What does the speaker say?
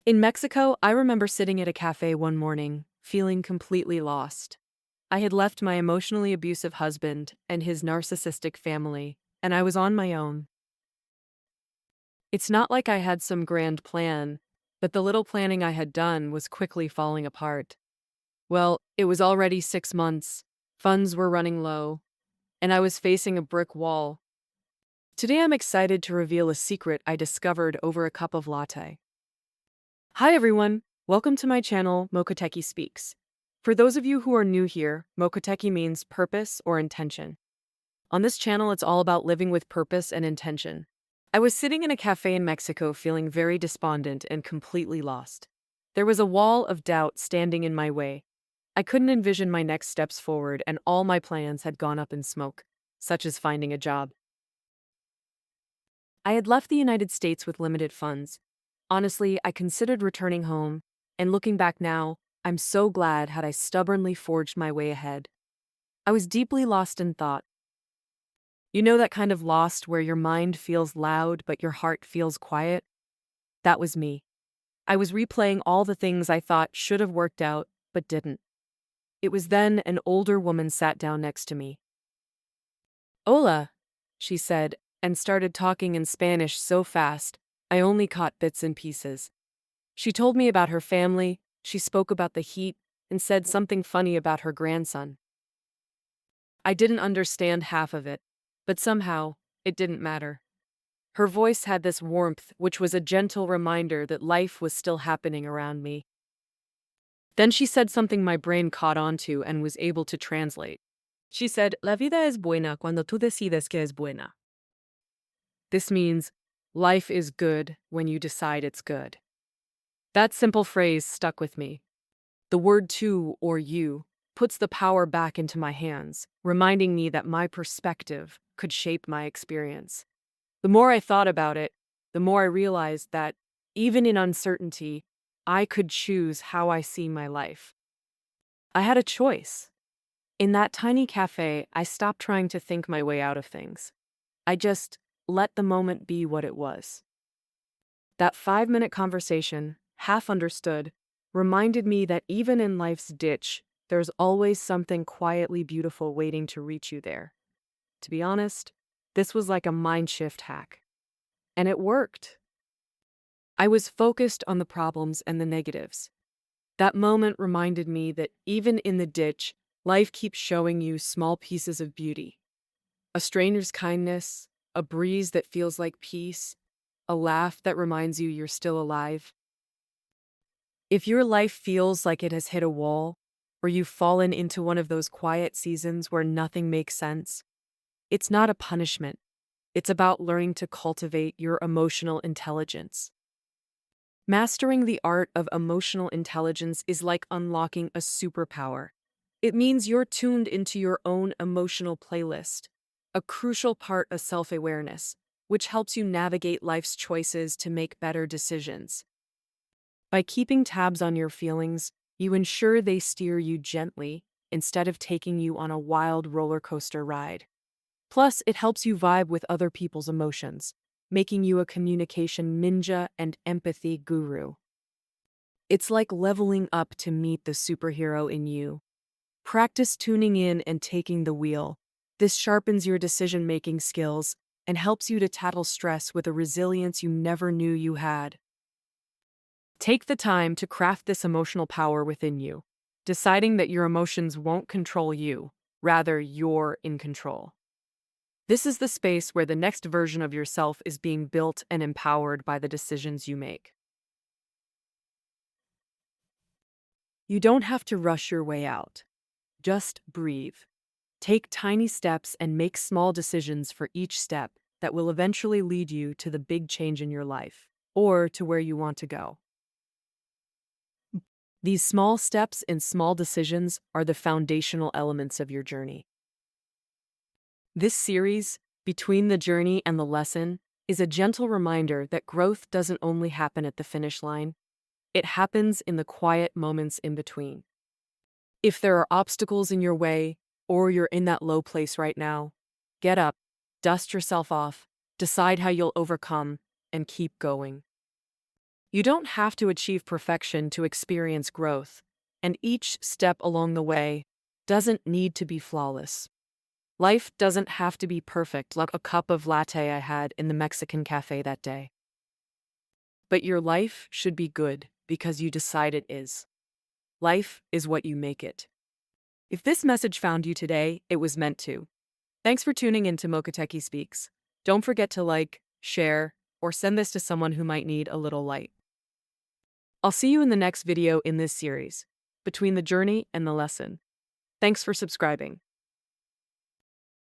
In Mexico, I remember sitting at a cafe one morning, feeling completely lost. I had left my emotionally abusive husband and his narcissistic family, and I was on my own. It's not like I had some grand plan, but the little planning I had done was quickly falling apart. Well, it was already 6 months, funds were running low, and I was facing a brick wall. Today I'm excited to reveal a secret I discovered over a cup of latte. Hi everyone, welcome to my channel, Mokoteki Speaks. For those of you who are new here, Mokoteki means purpose or intention. On this channel, it's all about living with purpose and intention. I was sitting in a cafe in Mexico feeling very despondent and completely lost. There was a wall of doubt standing in my way. I couldn't envision my next steps forward, and all my plans had gone up in smoke, such as finding a job. I had left the United States with limited funds. Honestly, I considered returning home, and looking back now, I'm so glad had I stubbornly forged my way ahead. I was deeply lost in thought. You know that kind of lost where your mind feels loud but your heart feels quiet? That was me. I was replaying all the things I thought should have worked out, but didn't. It was then an older woman sat down next to me. Hola, she said, and started talking in Spanish so fast, I only caught bits and pieces. She told me about her family, she spoke about the heat, and said something funny about her grandson. I didn't understand half of it, but somehow, it didn't matter. Her voice had this warmth, which was a gentle reminder that life was still happening around me. Then she said something my brain caught on to and was able to translate. She said, La vida es buena cuando tú decides que es buena. This means, life is good when you decide it's good. That simple phrase stuck with me. The word to, or you, puts the power back into my hands, reminding me that my perspective could shape my experience. The more I thought about it, the more I realized that, even in uncertainty, I could choose how I see my life. I had a choice. In that tiny cafe, I stopped trying to think my way out of things. I just let the moment be what it was. That 5-minute conversation, half understood, reminded me that even in life's ditch, there's always something quietly beautiful waiting to reach you there. To be honest, this was like a mind shift hack. And it worked. I was focused on the problems and the negatives. That moment reminded me that even in the ditch, life keeps showing you small pieces of beauty. A stranger's kindness, a breeze that feels like peace, a laugh that reminds you you're still alive. If your life feels like it has hit a wall, or you've fallen into one of those quiet seasons where nothing makes sense, it's not a punishment. It's about learning to cultivate your emotional intelligence. Mastering the art of emotional intelligence is like unlocking a superpower. It means you're tuned into your own emotional playlist, a crucial part of self-awareness, which helps you navigate life's choices to make better decisions. By keeping tabs on your feelings, you ensure they steer you gently instead of taking you on a wild roller coaster ride. Plus, it helps you vibe with other people's emotions, making you a communication ninja and empathy guru. It's like leveling up to meet the superhero in you. Practice tuning in and taking the wheel. This sharpens your decision-making skills and helps you to tackle stress with a resilience you never knew you had. Take the time to craft this emotional power within you, deciding that your emotions won't control you, rather you're in control. This is the space where the next version of yourself is being built and empowered by the decisions you make. You don't have to rush your way out. Just breathe. Take tiny steps and make small decisions for each step that will eventually lead you to the big change in your life, or to where you want to go. These small steps and small decisions are the foundational elements of your journey. This series, Between the Journey and the Lesson, is a gentle reminder that growth doesn't only happen at the finish line, it happens in the quiet moments in between. If there are obstacles in your way, or you're in that low place right now, get up, dust yourself off, decide how you'll overcome, and keep going. You don't have to achieve perfection to experience growth, and each step along the way doesn't need to be flawless. Life doesn't have to be perfect like a cup of latte I had in the Mexican cafe that day. But your life should be good because you decide it is. Life is what you make it. If this message found you today, it was meant to. Thanks for tuning in to Mokoteki Speaks. Don't forget to like, share, or send this to someone who might need a little light. I'll see you in the next video in this series, Between the Journey and the Lesson. Thanks for subscribing.